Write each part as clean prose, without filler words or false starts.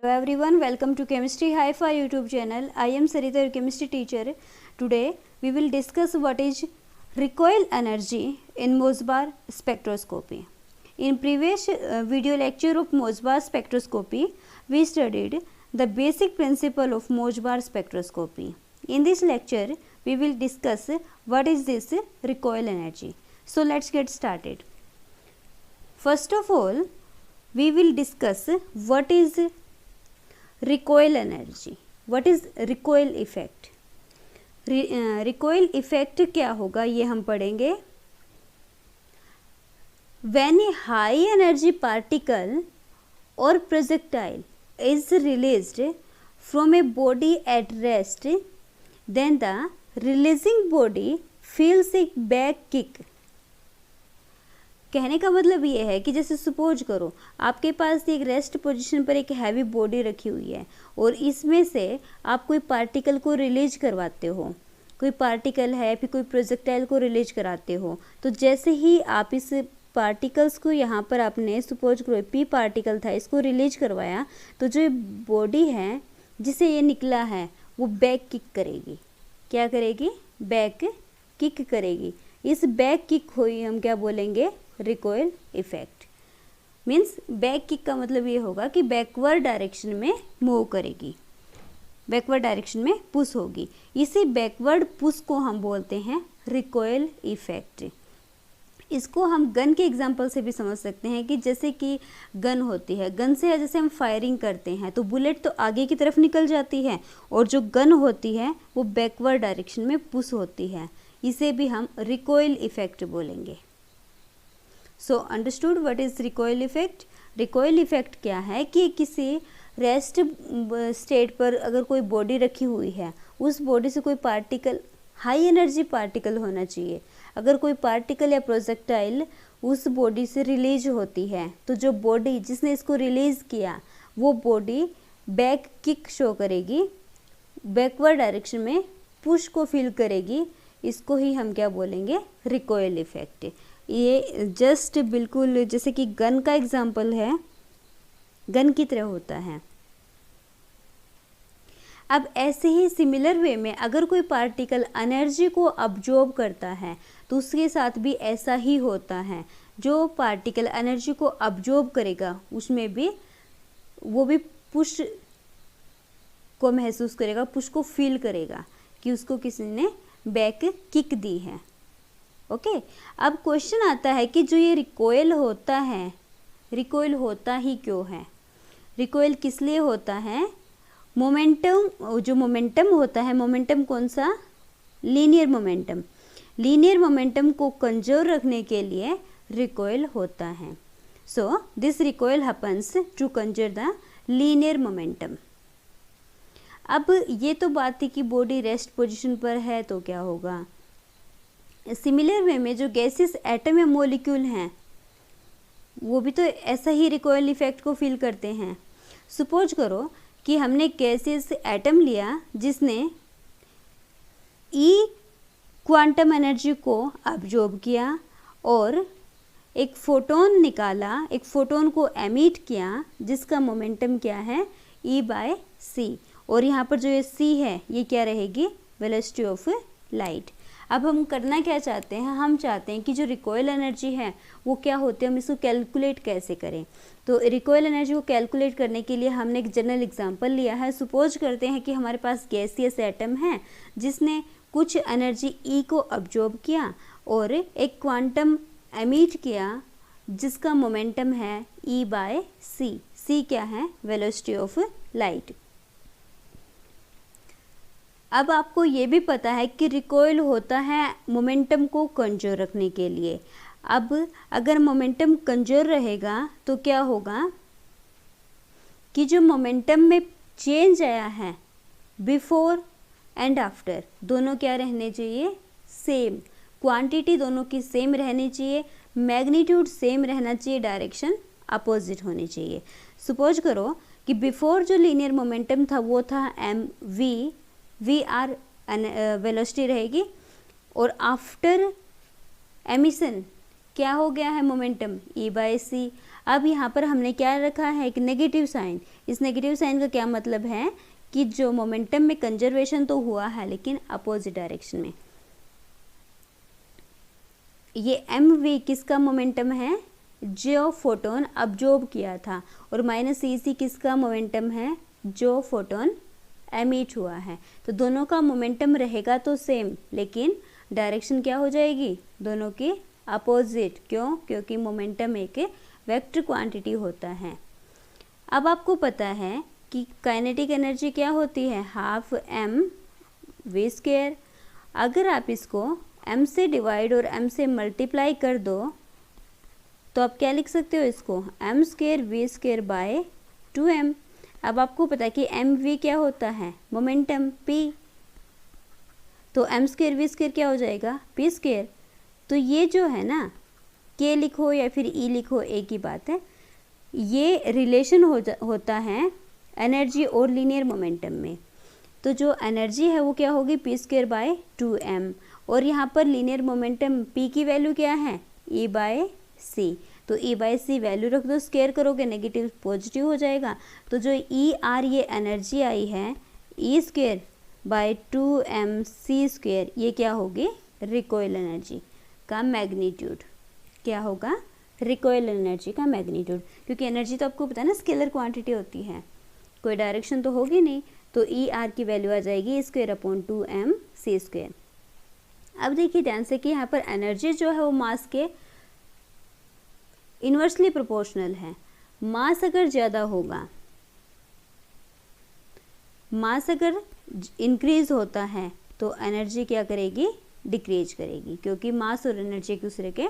Hello everyone, welcome to Chemistry Hi-Fi YouTube channel. I am Sarita, your chemistry teacher. Today we will discuss what is recoil energy in Mossbar spectroscopy. In previous video lecture of Mossbar spectroscopy, we studied the basic principle of Mossbar spectroscopy. In this lecture, we will discuss what is this recoil energy. So let's get started. First of all, we will discuss what is recoil energy. What is recoil effect? Recoil effect क्या होगा ये हम पढ़ेंगे. When a high energy particle or projectile is released from a body at rest, then the releasing body feels a back kick. कहने का मतलब ये है कि जैसे सपोज करो आपके पास एक रेस्ट पोजीशन पर एक हैवी बॉडी रखी हुई है और इसमें से आप कोई पार्टिकल को रिलीज करवाते हो, कोई पार्टिकल है फिर कोई प्रोजेक्टाइल को रिलीज कराते हो, तो जैसे ही आप इस पार्टिकल्स को यहाँ पर आपने सपोज करो पी पार्टिकल था इसको रिलीज करवाया तो जो बॉडी है जिसे ये निकला है वो बैक किक करेगी. क्या करेगी? बैक किक करेगी. इस बैक किक को ही हम क्या बोलेंगे? Recoil effect. Means back kick का मतलब ये होगा कि बैकवर्ड डायरेक्शन में मूव करेगी, बैकवर्ड डायरेक्शन में पुश होगी. इसी बैकवर्ड पुश को हम बोलते हैं रिकॉइल इफेक्ट. इसको हम गन के एग्जांपल से भी समझ सकते हैं कि जैसे कि गन होती है, गन से जैसे हम फायरिंग करते हैं तो बुलेट तो आगे की तरफ निकल जाती है और जो गन होती है वो बैकवर्ड डायरेक्शन में पुश होती है. इसे भी हम रिकॉइल इफेक्ट बोलेंगे. So understood what is recoil effect. Recoil effect क्या है कि किसी रेस्ट स्टेट पर अगर कोई बॉडी रखी हुई है उस बॉडी से कोई पार्टिकल, हाई एनर्जी पार्टिकल होना चाहिए, अगर कोई पार्टिकल या प्रोजेक्टाइल उस बॉडी से रिलीज होती है तो जो बॉडी जिसने इसको रिलीज किया वो बॉडी बैक किक शो करेगी, बैकवर्ड डायरेक्शन में पुश को फील करेगी. इसको ही हम क्या बोलेंगे? Recoil effect. ये जस्ट बिल्कुल जैसे कि गन का एग्जाम्पल है, गन की तरह होता है. अब ऐसे ही सिमिलर वे में अगर कोई पार्टिकल एनर्जी को अब्जॉर्ब करता है तो उसके साथ भी ऐसा ही होता है. जो पार्टिकल एनर्जी को अब्जॉर्ब करेगा उसमें भी वो भी पुश को महसूस करेगा, पुश को फील करेगा कि उसको किसी ने बैक किक दी है. ओके. अब क्वेश्चन आता है कि जो ये रिकॉइल होता है, रिकॉइल होता ही क्यों है? रिकॉइल किस लिए होता है? मोमेंटम, जो मोमेंटम होता है, मोमेंटम कौन सा? Linear momentum. लीनियर मोमेंटम को कंजर्व रखने के लिए रिकॉइल होता है. So this recoil happens to conserve the linear momentum. अब ये तो बात थी कि बॉडी रेस्ट पोजीशन पर है तो क्या होगा. सिमिलर वे में जो गैसेस एटम या मॉलिक्यूल हैं वो भी तो ऐसा ही रिकॉइल इफेक्ट को फील करते हैं. सपोज करो कि हमने गैसेस एटम लिया जिसने ई क्वांटम एनर्जी को अब्जॉर्ब किया और एक फोटोन निकाला, एक फोटोन को एमिट किया जिसका मोमेंटम क्या है? E/c. और यहाँ पर जो ये c है ये क्या रहेगी? Velocity of light. अब हम करना क्या चाहते हैं? हम चाहते हैं कि जो रिकॉइल एनर्जी है वो क्या होती है, हम इसको कैलकुलेट कैसे करें. तो रिकॉइल एनर्जी को कैलकुलेट करने के लिए हमने एक जनरल एग्जांपल लिया है. सपोज करते हैं कि हमारे पास गैसियस एटम है जिसने कुछ एनर्जी ई को अब्जॉर्ब किया और एक क्वांटम एमिट किया जिसका मोमेंटम है E/c. c क्या है? Velocity of light. अब आपको ये भी पता है कि रिकॉइल होता है मोमेंटम को कंजर्व रखने के लिए. अब अगर मोमेंटम कंजर्व रहेगा तो क्या होगा कि जो मोमेंटम में चेंज आया है बिफोर एंड आफ्टर दोनों क्या रहने चाहिए? सेम. क्वांटिटी दोनों की सेम रहनी चाहिए, मैग्नीट्यूड सेम रहना चाहिए, डायरेक्शन अपोजिट होनी चाहिए. सपोज करो कि बिफोर जो लीनियर मोमेंटम था वो था mv, vr वेलोसिटी रहेगी और आफ्टर एमिशन क्या हो गया है मोमेंटम? E/c. अब यहाँ पर हमने क्या रखा है, एक नेगेटिव साइन। इस नेगेटिव साइन का क्या मतलब है कि जो मोमेंटम में कंजर्वेशन तो हुआ है लेकिन अपोजिट डायरेक्शन में। ये mv किसका मोमेंटम है, जो फोटोन अब्जॉर्ब किया था, और माइनस cc किसका मोमेंटम है, जो फोटोन एमिट हुआ है। तो दोनों का मोमेंटम रहेगा तो सेम, लेकिन डायरेक्शन क्या हो जाएगी, दोनों की अपोजिट। क्यों, क्योंकि मोमेंटम एक वेक्टर क्वांटिटी होता है। अब आपको पता है कि काइनेटिक एनर्जी क्या होती है, हाफ m v स्क्वायर। अगर आप इसको m से डिवाइड और m से मल्टीप्लाई कर दो तो आप क्या लिख सकते हो इसको, m square v square by 2m। अब आपको पता है कि एम वी क्या होता है, मोमेंटम p, तो m स्क्वायर v स्क्वायर क्या हो जाएगा, p स्क्वायर। तो ये जो है ना, k लिखो या फिर e लिखो, एक ही बात है। ये रिलेशन होता है एनर्जी और लीनियर मोमेंटम में। तो जो एनर्जी है वो क्या होगी, p स्क्वायर बाय 2m, और यहाँ पर लीनियर मोमेंटम p की वैल्यू क्या है, e बाय c। तो e बाय सी वैल्यू रख दो, स्क्वायर करोगे नेगेटिव पॉजिटिव हो जाएगा। तो जो ई आर ये एनर्जी आई है, ई स्क्वायर बाय 2mc स्क्वायर, ये क्या होगी, रिकॉइल एनर्जी का मैग्नीट्यूड। क्या होगा, रिकॉइल एनर्जी का मैग्नीट्यूड। क्योंकि एनर्जी तो आपको पता है ना स्केलर क्वांटिटी होती है, कोई डायरेक्शन तो होगी नहीं। तो ई आर की वैल्यू आ जाएगी स्क्वायर अपॉन 2mc स्क्वायर। अब देखिए ध्यान से कि यहाँ पर एनर्जी जो है वो मास के इन्वर्सली प्रोपोर्शनल है। मास अगर ज़्यादा होगा, मास अगर इंक्रीज होता है तो एनर्जी क्या करेगी, डिक्रीज करेगी, क्योंकि मास और एनर्जी एक दूसरे के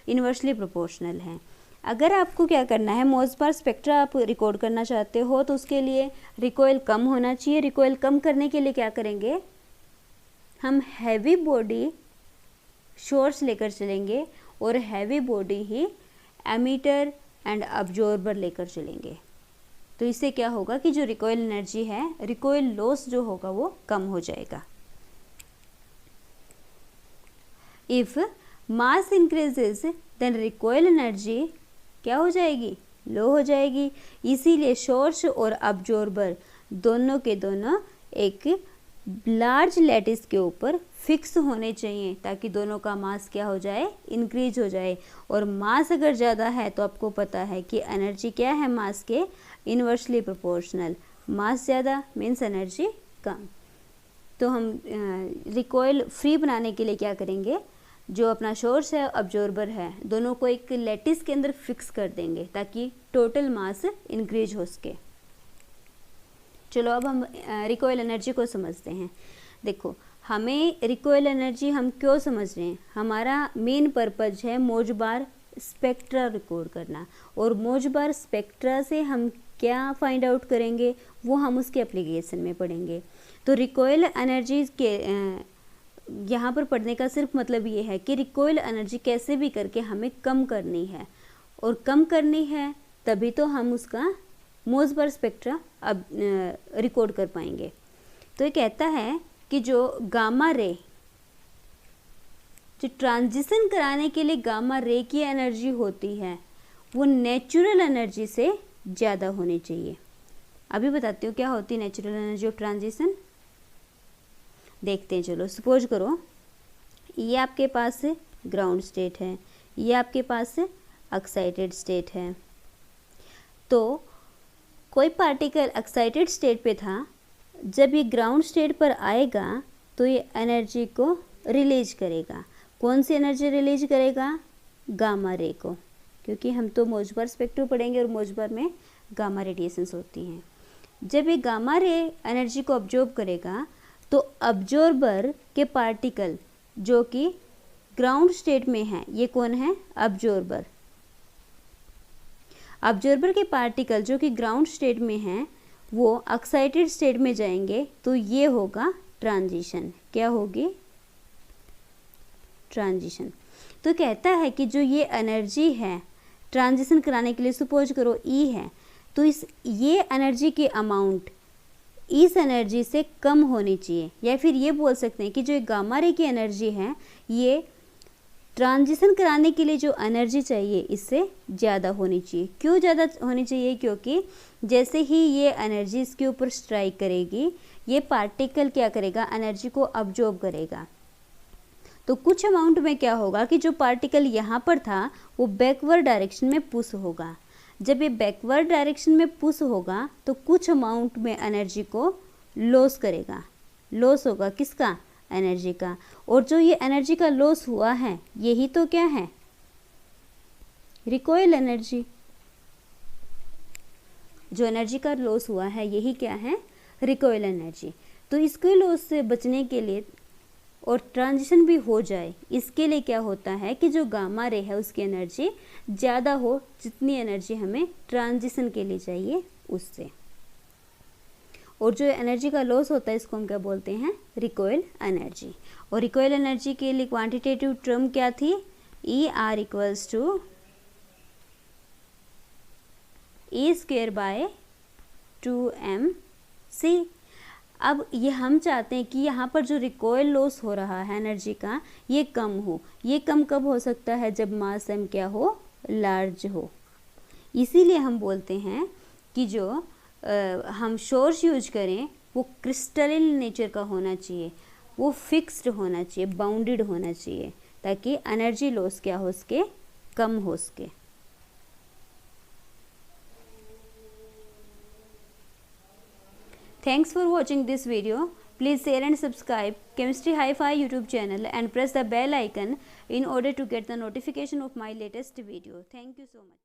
इन्वर्सली प्रोपोर्शनल हैं। अगर आपको क्या करना है, मोसबार स्पेक्ट्रा आप रिकॉर्ड करना चाहते हो तो उसके लिए रिकॉइल कम होना चाहिए। रिकॉइल कम करने के लिए क्या करेंगे, हम हैवी बॉडी सोर्स लेकर चलेंगे और हैवी बॉडी ही एमीटर एंड अब्जॉर्बर लेकर चलेंगे। तो इससे क्या होगा कि जो रिकॉइल एनर्जी है, रिकॉइल लॉस जो होगा वो कम हो जाएगा। If mass increases then recoil energy क्या हो जाएगी, लो हो जाएगी। इसीलिए सोर्स और अब्जॉर्बर दोनों के दोनों एक लार्ज लैटिस के ऊपर फिक्स होने चाहिए, ताकि दोनों का मास क्या हो जाए, इंक्रीज हो जाए। और मास अगर ज़्यादा है तो आपको पता है कि एनर्जी क्या है, मास के इन्वर्सली प्रोपोर्शनल। मास ज़्यादा मीन्स एनर्जी कम। तो हम रिकॉइल फ्री बनाने के लिए क्या करेंगे, जो अपना सोर्स है अब्जॉर्बर है, दोनों को एक लैटिस के अंदर फिक्स कर देंगे ताकि टोटल मास इंक्रीज हो सके। चलो अब हम रिकॉइल एनर्जी को समझते हैं। देखो, हमें रिकॉइल एनर्जी हम क्यों समझ रहे हैं, हमारा मेन पर्पज है मौजबार स्पेक्ट्रा रिकॉर्ड करना, और मौजबार स्पेक्ट्रा से हम क्या फाइंड आउट करेंगे वो हम उसके एप्लीकेशन में पढ़ेंगे। तो रिकॉइल एनर्जी के यहाँ पर पढ़ने का सिर्फ मतलब ये है कि रिकॉइल एनर्जी कैसे भी करके हमें कम करनी है, और कम करनी है तभी तो हम उसका मोसबार स्पेक्ट्रा अब रिकॉर्ड कर पाएंगे। तो ये कहता है कि जो गामा रे, जो ट्रांजिशन कराने के लिए गामा रे की एनर्जी होती है वो नेचुरल एनर्जी से ज़्यादा होनी चाहिए। अभी बताती हूँ क्या होती है नेचुरल एनर्जी ऑफ ट्रांजिशन, देखते हैं। चलो सपोज करो ये आपके पास ग्राउंड स्टेट है, ये आपके पास एक्साइटेड स्टेट है। तो कोई पार्टिकल एक्साइटेड स्टेट पे था, जब ये ग्राउंड स्टेट पर आएगा तो ये एनर्जी को रिलीज करेगा। कौन सी एनर्जी रिलीज करेगा, गामा रे को, क्योंकि हम तो मौजबार स्पेक्ट्रम पढ़ेंगे और मौजबार में गामा रेडिएशंस होती हैं। जब ये गामा रे एनर्जी को ऑब्जॉर्ब करेगा तो अब्जॉर्बर के पार्टिकल जो कि ग्राउंड स्टेट में है, ये कौन है, अब्जॉर्बर। अब्जॉर्बर के पार्टिकल जो कि ग्राउंड स्टेट में हैं वो एक्साइटेड स्टेट में जाएंगे, तो ये होगा ट्रांजिशन। क्या होगी, ट्रांजिशन। तो कहता है कि जो ये एनर्जी है ट्रांजिशन कराने के लिए, सपोज करो ई है, तो ये एनर्जी की अमाउंट इस एनर्जी से कम होनी चाहिए, या फिर ये बोल सकते हैं कि जो गामा रे की एनर्जी है ये ट्रांजिशन कराने के लिए जो एनर्जी चाहिए इससे ज़्यादा होनी चाहिए। क्यों ज़्यादा होनी चाहिए? क्योंकि जैसे ही ये एनर्जी इसके ऊपर स्ट्राइक करेगी, ये पार्टिकल क्या करेगा, एनर्जी को अब्जॉर्ब करेगा। तो कुछ अमाउंट में क्या होगा कि जो पार्टिकल यहाँ पर था वो बैकवर्ड डायरेक्शन में पुश होगा। जब ये बैकवर्ड डायरेक्शन में पुश होगा तो कुछ अमाउंट में एनर्जी को लॉस करेगा। लॉस होगा किसका? एनर्जी का। और जो ये एनर्जी का लॉस हुआ है यही तो क्या है? Recoil energy. जो एनर्जी का लॉस हुआ है यही क्या है? Recoil energy. तो इसके लॉस से बचने के लिए और ट्रांजिशन भी हो जाए, इसके लिए क्या होता है कि जो गामा रे है उसकी एनर्जी ज़्यादा हो, जितनी एनर्जी हमें ट्रांजिशन के लिए चाहिए उससे। और जो एनर्जी का लॉस होता है इसको हम क्या बोलते हैं? Recoil energy. और रिकॉइल एनर्जी के लिए क्वांटिटेटिव टर्म क्या थी? E R equals to E square by 2mc। अब ये हम चाहते हैं कि यहाँ पर जो रिकॉइल लॉस हो रहा है एनर्जी का ये कम हो। ये कम कब हो सकता है? जब मास m क्या हो? लार्ज हो। इसीलिए हम बोलते हैं कि जो हम सोर्स यूज करें वो क्रिस्टलिन नेचर का होना चाहिए, वो फिक्स्ड होना चाहिए, बाउंडेड होना चाहिए, ताकि एनर्जी लॉस क्या हो सके? कम हो सके। Thanks for watching this video. Please share and subscribe Chemistry Hi-Fi YouTube channel and press the bell icon in order to get the notification of my latest video. Thank you so much.